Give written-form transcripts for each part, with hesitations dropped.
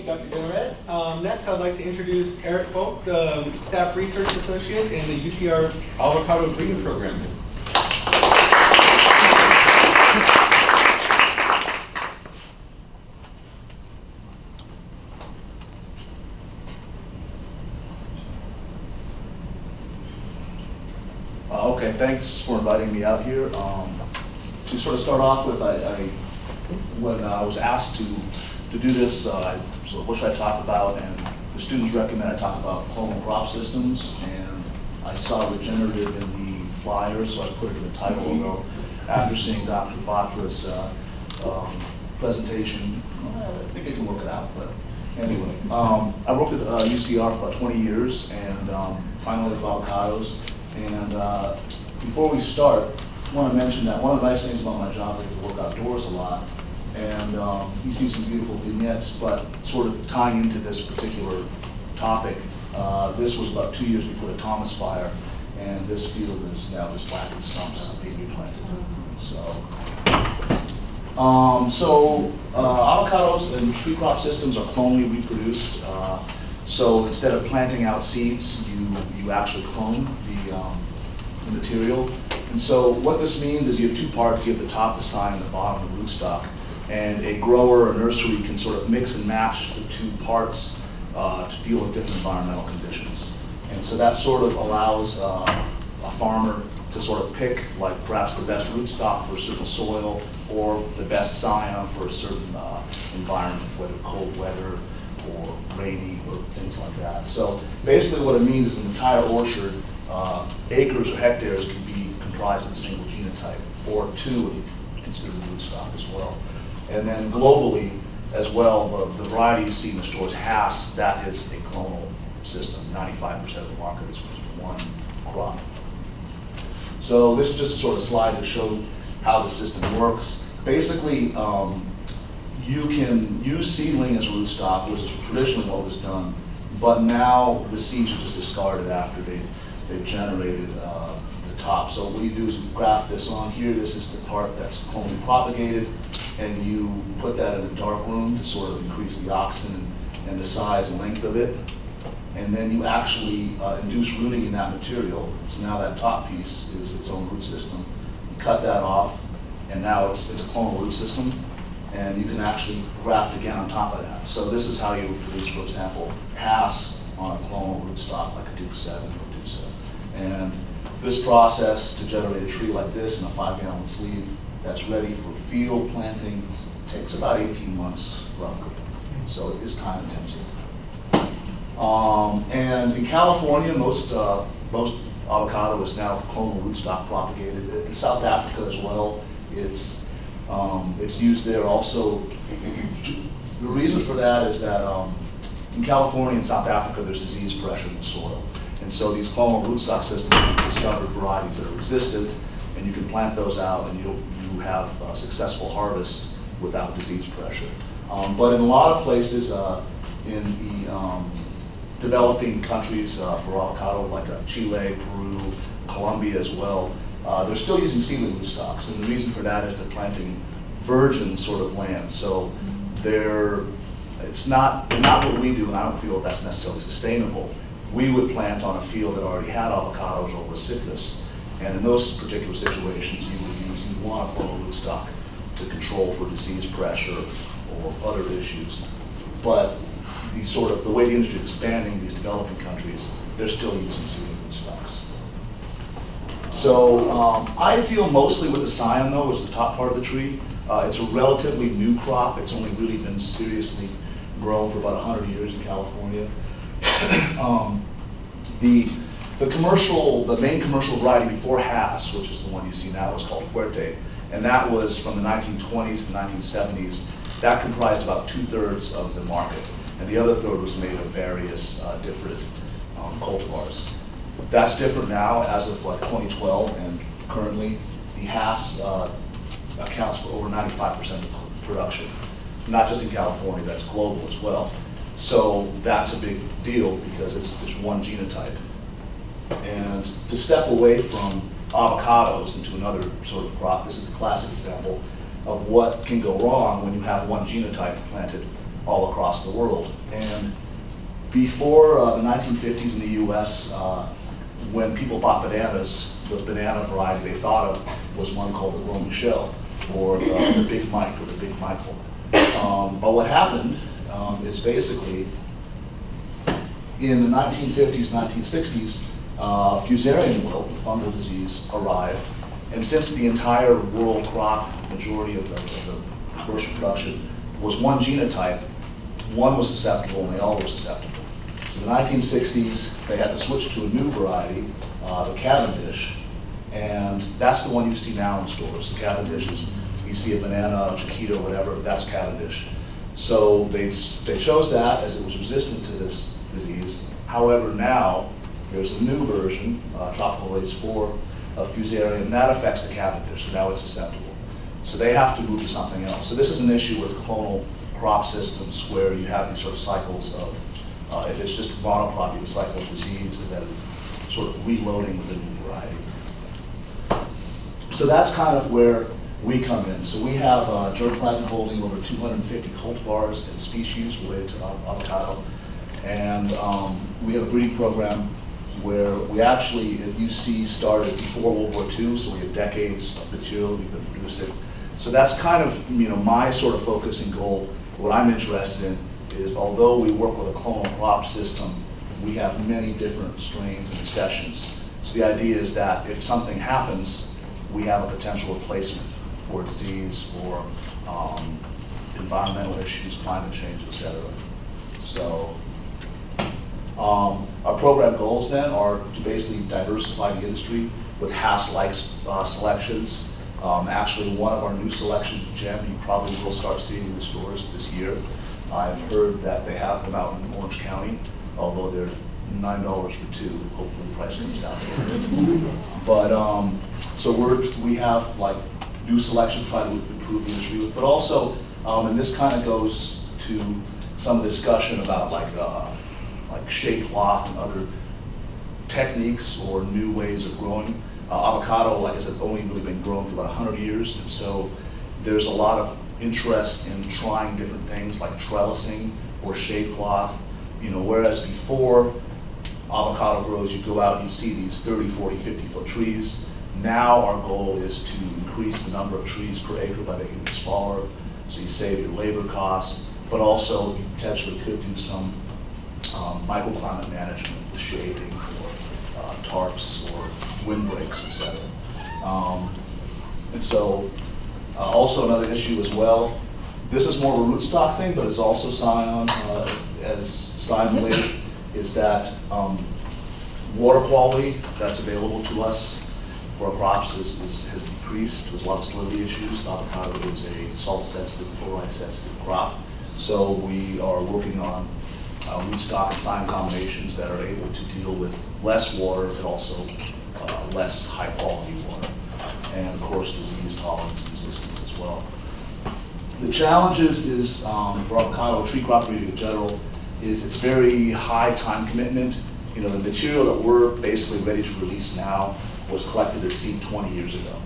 Dr. Generette. Next, I'd like to introduce Eric Focht, the Staff Research Associate in the UCR Avocado Breeding Program. Okay, thanks for inviting me out here. To sort of start off with, when I was asked to do this, I sort of what should I talk about, and the students recommend I talk about clonal crop systems, and I saw regenerative in the flyer, so I put it in the title, although after seeing Dr. Batra's presentation, I think I can work it out, but anyway. I worked at UCR for about 20 years, and finally with avocados. And before we start, I want to mention that one of the nice things about my job is to work outdoors a lot. And you see some beautiful vignettes, but sort of tying into this particular topic, this was about 2 years before the Thomas fire, and this field is now just blackened stumps being replanted. So avocados and tree crop systems are clonally reproduced. So instead of planting out seeds, you actually clone the material. And so what this means is you have two parts. You have the top, the sign, and the bottom, the rootstock. And a grower or nursery can sort of mix and match the two parts to deal with different environmental conditions. And so that sort of allows a farmer to sort of pick, like perhaps the best rootstock for a certain soil or the best scion for a certain environment, whether cold weather or rainy or things like that. So basically what it means is an entire orchard, acres or hectares can be comprised of a single genotype, or two if you consider the rootstock as well. And then globally as well, the variety you see in the stores, Hass, that is a clonal system. 95% of the market is one crop. So this is just a sort of slide to show how the system works. Basically, you can use seedling as a rootstock, which is traditionally what was done, but now the seeds are just discarded after they've generated the top. So what you do is you graft this on here. This is the part that's clonally propagated, and you put that in a dark room to sort of increase the oxygen and the size and length of it. And then you actually induce rooting in that material. So now that top piece is its own root system. You cut that off, and now it's a clonal root system, and you can actually graft again on top of that. So this is how you would produce, for example, Hass on a clonal rootstock like a Duke 7 or Duke 7. And this process to generate a tree like this in a 5-gallon sleeve that's ready for field planting takes about 18 months roughly. So it is time intensive. And in California, most avocado is now clonal rootstock propagated. In South Africa as well, it's used there also. The reason for that is that in California and South Africa, there's disease pressure in the soil. And so these clonal rootstock systems have discovered varieties that are resistant, and you can plant those out and you have successful harvest without disease pressure. But in a lot of places in the developing countries for avocado, like Chile, Peru, Colombia as well, they're still using seedling rootstocks, and the reason for that is they're planting virgin sort of land. So it's not what we do, and I don't feel that's necessarily sustainable. We would plant on a field that already had avocados or was citrus, and in those particular situations, you want a clonal rootstock to control for disease pressure or other issues. But the way the industry is expanding, these developing countries, they're still using seedling rootstocks. So I deal mostly with the scion, though, which is the top part of the tree. It's a relatively new crop. It's only really been seriously grown for about 100 years in California. The main commercial variety before Hass, which is the one you see now, was called Fuerte, and that was from the 1920s to 1970s. That comprised about 2/3 of the market, and the other third was made of various different cultivars. That's different now as of 2012, and currently the Hass accounts for over 95% of production. Not just in California, that's global as well. So that's a big deal because it's one genotype. And to step away from avocados into another sort of crop, this is a classic example of what can go wrong when you have one genotype planted all across the world. And before the 1950s in the US, when people bought bananas, the banana variety they thought of was one called the Gros Michel, or the Big Mike, or the Big Michael. But what happened is basically, in the 1950s, 1960s, Fusarium wilt, the fungal disease, arrived. And since the entire world crop, majority of the commercial production, was one genotype, one was susceptible and they all were susceptible. So in the 1960s, they had to switch to a new variety, the Cavendish, and that's the one you see now in stores. The Cavendish is, you see a banana, a Chiquita, whatever, that's Cavendish. So they chose that as it was resistant to this disease. However, now there's a new version, Tropical Race 4 of Fusarium, and that affects the Cavendish, so now it's susceptible. So they have to move to something else. So this is an issue with clonal crop systems where you have these sort of cycles of, if it's just monocrop, you have a cycle of disease and then sort of reloading with a new variety. So that's kind of where we come in. So we have germplasm holding over 250 cultivars and species related to avocado. And we have a breeding program where we actually, at UC, started before World War II, so we have decades of material we've been producing. So that's kind of, my sort of focus and goal. What I'm interested in is, although we work with a clonal crop system, we have many different strains and accessions. So the idea is that if something happens, we have a potential replacement for disease, for environmental issues, climate change, et cetera. So our program goals then are to basically diversify the industry with Hass-like selections. Actually, one of our new selections, Gem, you probably will start seeing in the stores this year. I've heard that they have them out in Orange County, although they're $9 for two. Hopefully the price comes down a little bit. But so we have like new selections, try to improve the industry with, but also, and this kind of goes to some of the discussion about like shade cloth and other techniques or new ways of growing. Avocado, like I said, only really been grown for about 100 years, and so there's a lot of interest in trying different things like trellising or shade cloth. Whereas before avocado grows, you go out and you see these 30, 40, 50-foot trees. Now our goal is to increase the number of trees per acre by making them smaller, so you save your labor costs, but also you potentially could do some microclimate management with shading or tarps or windbreaks, etc. And so also another issue as well, this is more of a rootstock thing, but it's also sign related, is that water quality that's available to us for our crops has decreased. There's a lot of salinity issues. Avocado is a salt-sensitive, chloride-sensitive crop. So we are working on rootstock and sign combinations that are able to deal with less water and also less high-quality water. And of course, disease tolerance and resistance as well. The challenges is, for avocado, tree crop breeding in general, is it's very high time commitment. The material that we're basically ready to release now was collected as seed 20 years ago.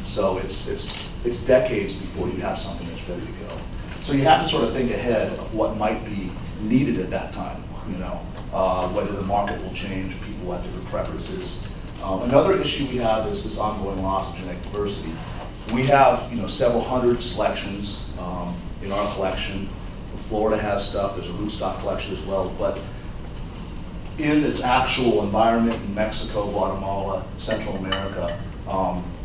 So it's decades before you have something that's ready to go. So you have to sort of think ahead of what might be needed at that time, whether the market will change, people have different preferences. Another issue we have is this ongoing loss of genetic diversity. We have several hundred selections in our collection. Florida has stuff, there's a rootstock collection as well, but in its actual environment in Mexico, Guatemala, Central America,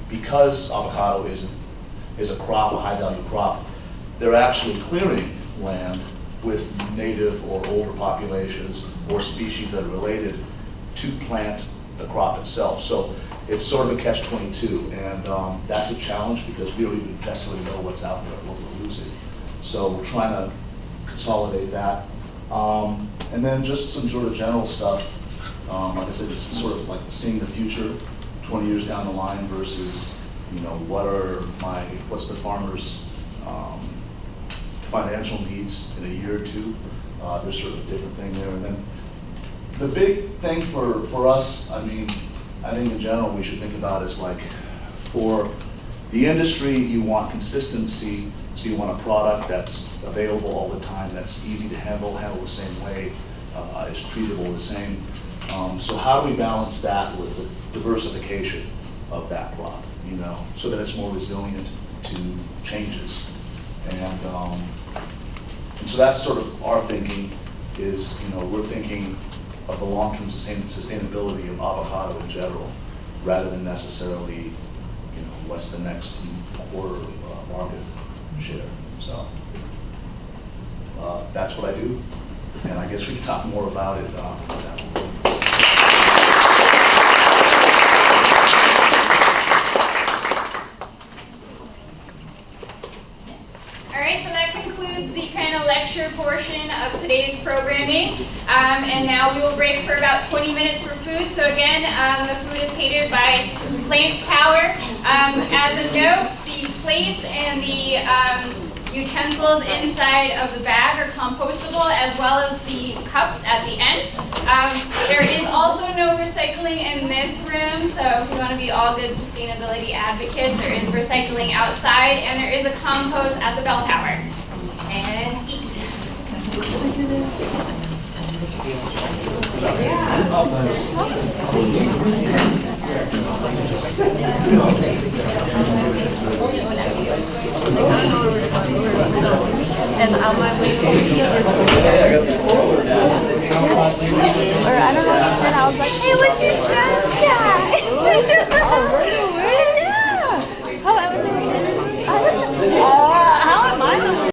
because avocado is a crop, a high value crop, they're actually clearing land with native or older populations or species that are related to plant the crop itself. So it's sort of a catch-22, and that's a challenge because we don't even necessarily know what's out there, what we're losing. So we're trying to consolidate that. And then just some sort of general stuff. Like I said, just sort of like seeing the future 20 years down the line versus, what's the farmer's financial needs in a year or two. There's sort of a different thing there. And then the big thing for us, I think in general we should think about is like, for the industry, you want consistency So you want a product that's available all the time, that's easy to handle the same way, is treatable the same. So how do we balance that with the diversification of that crop, you know, so that it's more resilient to changes? And so that's sort of our thinking is, you know, we're thinking of the long-term sustainability of avocado in general, rather than necessarily, you know, what's the next quarter market share. So that's what I do, and I guess we can talk more about it. All right, so that concludes the kind of lecture portion of today's programming. And now we will break for about 20 minutes for food. So again, the food is catered by Plant Power. As a note, the plates and the utensils inside of the bag are compostable, as well as the cups at the end. There is also no recycling in this room, so if we want to be all good sustainability advocates, there is recycling outside, and there is a compost at the bell tower. And eat. And on my way home, or I don't know, and I was like, hey, what's your